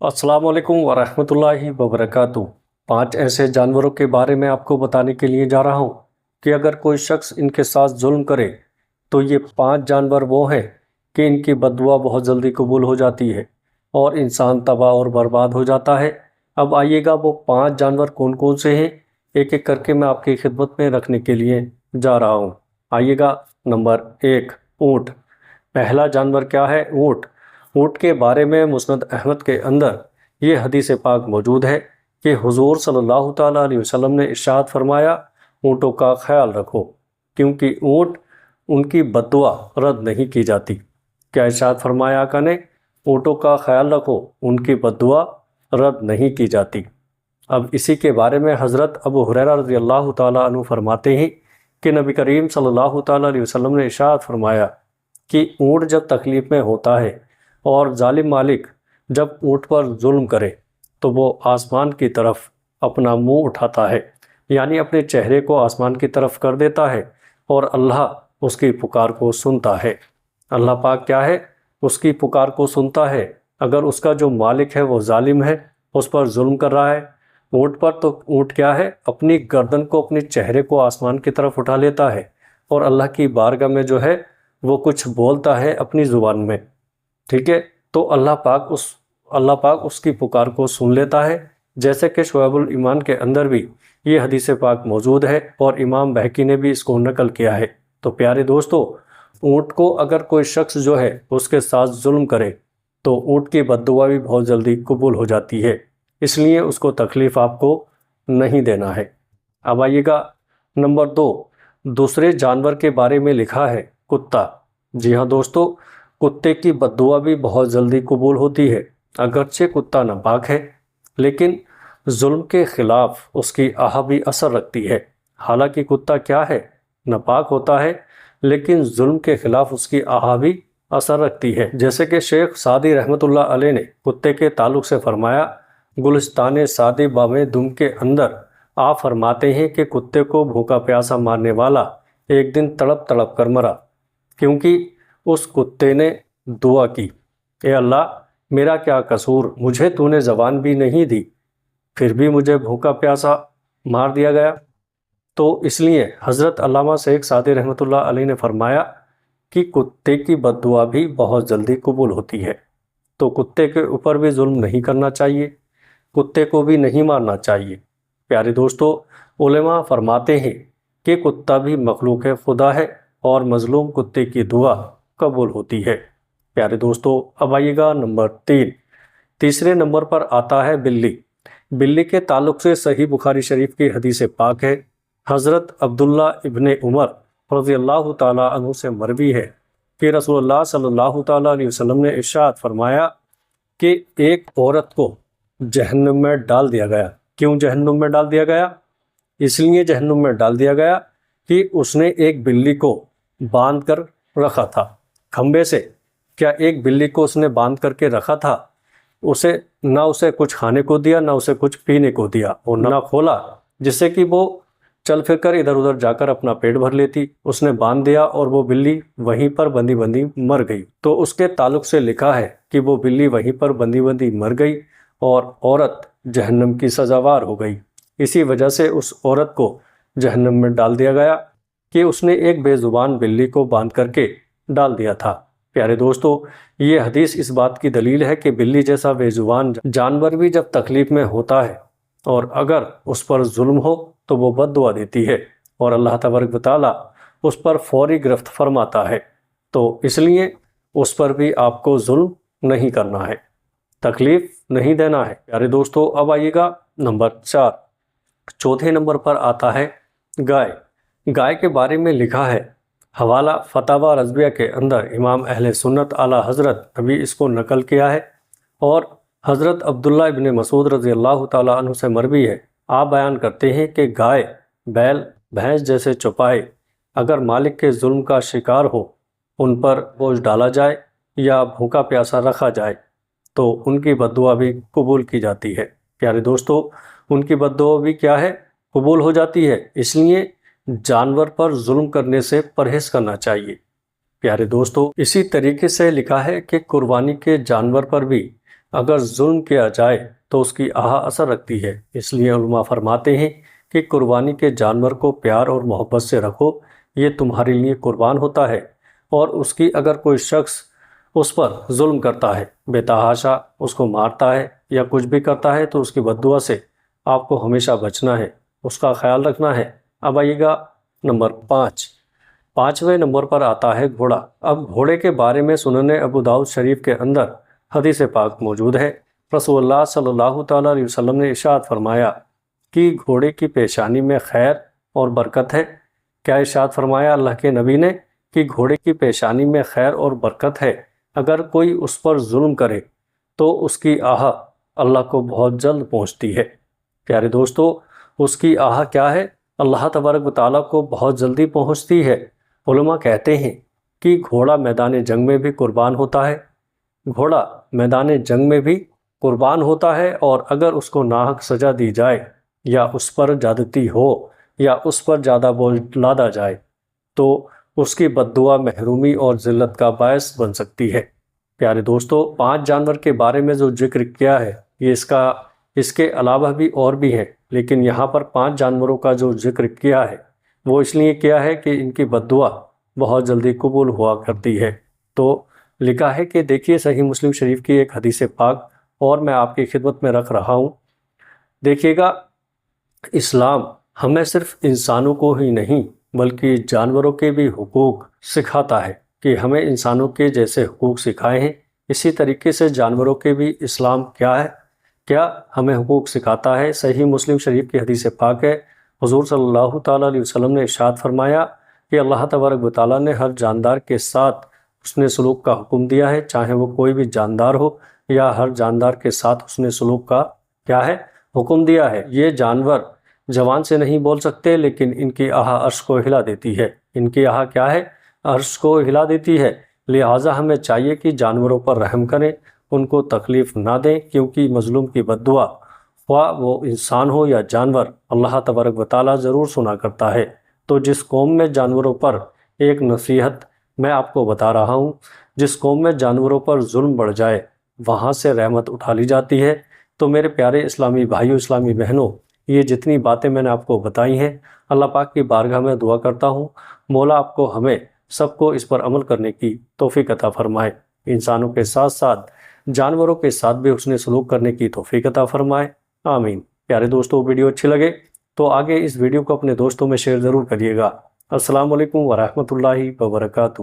अस्सलाम वालेकुम वरहमतुल्लाहि वबरकातुहू। 5 ऐसे जानवरों के बारे में आपको बताने के लिए जा रहा हूँ कि अगर कोई शख्स इनके साथ जुल्म करे तो ये 5 जानवर वो हैं कि इनकी बद्दुआ बहुत जल्दी कबूल हो जाती है और इंसान तबाह और बर्बाद हो जाता है। अब आइएगा वो 5 जानवर कौन कौन से हैं, एक एक करके मैं आपकी खिदमत में रखने के लिए जा रहा हूँ। आइएगा। नंबर 1, ऊँट। पहला जानवर क्या है? ऊँट। ऊँट के बारे में मुस्नद अहमद के अंदर ये हदीस पाक मौजूद है कि हुजूर सल्लल्लाहु ताला अलैहि वसल्लम ने इरशाद फरमाया, ऊँटों का ख्याल रखो क्योंकि ऊँट उनकी बद्दुआ रद्द नहीं की जाती। क्या इरशाद फरमाया आका ने? ऊँटों का ख्याल रखो, उनकी बद्दुआ रद्द नहीं की जाती। अब इसी के बारे में हज़रत अबू हुरैरा रज़ियल्लाहु ताला अन्हु फरमाते हैं कि नबी करीम सल्लल्लाहु ताला अलैहि वसल्लम ने इरशाद फरमाया कि ऊँट जब तकलीफ़ में होता है और जालिम मालिक जब ऊँट पर जुल्म करे तो वो आसमान की तरफ अपना मुंह उठाता है, यानी अपने चेहरे को आसमान की तरफ कर देता है और अल्लाह उसकी पुकार को सुनता है। अल्लाह पाक क्या है? उसकी पुकार को सुनता है। अगर उसका जो मालिक है वो जालिम है, उस पर जुल्म कर रहा है ऊँट पर, तो ऊँट क्या है? अपनी गर्दन को, अपने चेहरे को आसमान की तरफ उठा लेता है और अल्लाह की बारगाह में जो है वो कुछ बोलता है अपनी ज़ुबान में। ठीक है, तो अल्लाह पाक उसकी पुकार को सुन लेता है। जैसे कि शुअबुल ईमान के अंदर भी ये हदीस पाक मौजूद है और इमाम बहकी ने भी इसको नकल किया है। तो प्यारे दोस्तों, ऊँट को अगर कोई शख्स जो है उसके साथ जुल्म करे तो ऊँट की बद्दुआ भी बहुत जल्दी कबूल हो जाती है, इसलिए उसको तकलीफ़ आपको नहीं देना है। अब आइएगा नंबर 2, दूसरे जानवर के बारे में लिखा है कुत्ता। जी हाँ दोस्तों, कुत्ते की बद्दुआ भी बहुत जल्दी कबूल होती है। अगरचे कुत्ता नापाक है लेकिन जुल्म के ख़िलाफ़ उसकी आह भी असर रखती है। हालांकि कुत्ता क्या है? नापाक होता है लेकिन जुल्म के ख़िलाफ़ उसकी आह भी असर रखती है। जैसे कि शेख सादी रहमतुल्लाह अलैह ने कुत्ते के ताल्लुक़ से फरमाया, गुलिस्तान सादी बामे दुम के अंदर आप फरमाते हैं कि कुत्ते को भूखा प्यासा मारने वाला एक दिन तड़प तड़प कर मरा, क्योंकि उस कुत्ते ने दुआ की, ए अल्लाह मेरा क्या कसूर, मुझे तूने ज़बान भी नहीं दी, फिर भी मुझे भूखा प्यासा मार दिया गया। तो इसलिए हज़रत अल्लामा शेख सादी रहमतुल्लाह अलैह ने फरमाया कि कुत्ते की बद्दुआ भी बहुत जल्दी कबूल होती है। तो कुत्ते के ऊपर भी जुल्म नहीं करना चाहिए, कुत्ते को भी नहीं मारना चाहिए। प्यारे दोस्तों, उलेमा फरमाते हैं कि कुत्ता भी मखलूक खुदा है और मज़लूम कुत्ते की दुआ कबूल होती है। प्यारे दोस्तों, अब आइएगा नंबर 3। तीसरे नंबर पर आता है बिल्ली। बिल्ली के ताल्लुक़ से सही बुखारी शरीफ की हदीस पाक है, हज़रत अब्दुल्ला इब्ने उमर रज़ियल्लाहु ताला अन्हु से मरवी है कि रसूलुल्लाह सल्लल्लाहु ताला अलैहि वसल्लम ने इरशाद फरमाया कि एक औरत को जहन्नुम में डाल दिया गया। क्यों जहन्नुम में डाल दिया गया? इसलिए जहन्नुम में डाल दिया गया कि उसने एक बिल्ली को बांध कर रखा था खंबे से। क्या एक बिल्ली को उसने बांध करके रखा था? उसे कुछ खाने को दिया, ना उसे कुछ पीने को दिया और ना खोला, जिससे कि वो चल फिर कर इधर उधर जाकर अपना पेट भर लेती। उसने बांध दिया और वो बिल्ली वहीं पर बंदी बंदी मर गई। तो उसके ताल्लुक से लिखा है कि वो बिल्ली वहीं पर बंदी बंदी मर गई और औरत जहन्नम की सजावार हो गई। इसी वजह से उस औरत को जहन्नम में डाल दिया गया कि उसने एक बेजुबान बिल्ली को बांध करके डाल दिया था। प्यारे दोस्तों, ये हदीस इस बात की दलील है कि बिल्ली जैसा बेजुबान जानवर भी जब तकलीफ में होता है और अगर उस पर जुल्म हो तो वो बद्दुआ देती है और अल्लाह तबारक व तआला उस पर फौरी गिरफ्त फरमाता है। तो इसलिए उस पर भी आपको जुल्म नहीं करना है, तकलीफ नहीं देना है। प्यारे दोस्तों, अब आइएगा नंबर 4। चौथे नंबर पर आता है गाय। गाय के बारे में लिखा है, हवाला फतावा रज़विया के अंदर इमाम अहले सुन्नत आला हज़रत अभी इसको नकल किया है और हज़रत अब्दुल्ला इब्ने मसूद रज़ियल्लाहु ताला अन्हु से मरवी है। आप बयान करते हैं कि गाय, बैल, भैंस जैसे चौपाए अगर मालिक के जुल्म का शिकार हो, उन पर बोझ डाला जाए या भूखा प्यासा रखा जाए तो उनकी बद्दुआ भी कबूल की जाती है। प्यारे दोस्तों, उनकी बद्दुआ भी क्या है? कबूल हो जाती है। इसलिए जानवर पर जुल्म करने से परहेज़ करना चाहिए। प्यारे दोस्तों, इसी तरीके से लिखा है कि कुर्बानी के जानवर पर भी اگر ظلم کیا جائے تو اس کی آہ اثر رکھتی ہے۔ اس لیے علماء فرماتے ہیں کہ قربانی کے جانور کو پیار اور محبت سے رکھو، یہ تمہارے لیے قربان ہوتا ہے، اور اس کی اگر کوئی شخص اس پر ظلم کرتا ہے، بے تحاشا اس کو مارتا ہے یا کچھ بھی کرتا ہے، تو اس کی بد دعا سے آپ کو ہمیشہ بچنا ہے، اس کا خیال رکھنا ہے۔ اب آئیے گا نمبر 5۔ 5ویں نمبر پر آتا ہے گھوڑا۔ اب گھوڑے کے بارے میں سنن ابو داؤد شریف کے اندر حدیث پاک موجود ہے۔ رسول اللہ صلی اللہ تعالیٰ علیہ وسلم نے ارشاد فرمایا کہ گھوڑے کی پیشانی میں خیر اور برکت ہے۔ کیا ارشاد فرمایا اللہ کے نبی نے؟ کہ گھوڑے کی پیشانی میں خیر اور برکت ہے، اگر کوئی اس پر ظلم کرے تو اس کی آہ اللہ کو بہت جلد پہنچتی ہے۔ پیارے دوستو، اس کی آہ کیا ہے؟ اللہ تبارک و تعالیٰ کو بہت جلدی پہنچتی ہے۔ علماء کہتے ہیں کہ گھوڑا میدان جنگ میں بھی قربان ہوتا ہے، گھوڑا میدان جنگ میں بھی قربان ہوتا ہے، اور اگر اس کو ناحق سزا دی جائے یا اس پر زیادتی ہو یا اس پر زیادہ بوجھ لادا جائے تو اس کی بد دعا محرومی اور ذلت کا باعث بن سکتی ہے۔ پیارے دوستو، 5 جانور کے بارے میں جو ذکر کیا ہے یہ اس کے علاوہ بھی اور بھی ہیں، لیکن یہاں پر 5 جانوروں کا جو ذکر کیا ہے وہ اس لیے کیا ہے کہ ان کی بد دعا بہت جلدی قبول ہوا کرتی ہے۔ تو لکھا ہے کہ دیکھیے صحیح مسلم شریف کی ایک حدیث پاک اور میں آپ کی خدمت میں رکھ رہا ہوں۔ دیکھیے گا، اسلام ہمیں صرف انسانوں کو ہی نہیں بلکہ جانوروں کے بھی حقوق سکھاتا ہے کہ ہمیں انسانوں کے جیسے حقوق سکھائے ہیں، اسی طریقے سے جانوروں کے بھی اسلام کیا ہمیں حقوق سکھاتا ہے۔ صحیح مسلم شریف کی حدیث پاک ہے، حضور صلی اللہ تعالیٰ علیہ وسلم نے ارشاد فرمایا کہ اللہ تبارک و تعالیٰ نے ہر جاندار کے ساتھ اس نے سلوک کا حکم دیا ہے، چاہے وہ کوئی بھی جاندار ہو، یا ہر جاندار کے ساتھ اس نے سلوک کا حکم دیا ہے۔ یہ جانور زبان سے نہیں بول سکتے، لیکن ان کی آہ عرش کو ہلا دیتی ہے۔ ان کی آہ عرش کو ہلا دیتی ہے۔ لہٰذا ہمیں چاہیے کہ جانوروں پر رحم کریں، ان کو تکلیف نہ دیں، کیونکہ مظلوم کی بد دعا خواہ وہ انسان ہو یا جانور اللہ تبارک و تعالیٰ ضرور سنا کرتا ہے۔ تو جس قوم میں جانوروں پر ایک نصیحت میں آپ کو بتا رہا ہوں، جس قوم میں جانوروں پر ظلم بڑھ جائے وہاں سے رحمت اٹھا لی جاتی ہے۔ تو میرے پیارے اسلامی بھائیوں، اسلامی بہنوں، یہ جتنی باتیں میں نے آپ کو بتائی ہیں، اللہ پاک کی بارگاہ میں دعا کرتا ہوں مولا آپ کو ہمیں سب کو اس پر عمل کرنے کی توفیق عطا فرمائے، انسانوں کے ساتھ ساتھ جانوروں کے ساتھ بھی حسن سلوک کرنے کی توفیق عطا فرمائے، آمین۔ پیارے دوستوں، ویڈیو اچھی لگے تو آگے اس ویڈیو کو اپنے دوستوں میں شیئر ضرور کریے گا۔ السلام علیکم ورحمۃ اللہ وبرکاتہ۔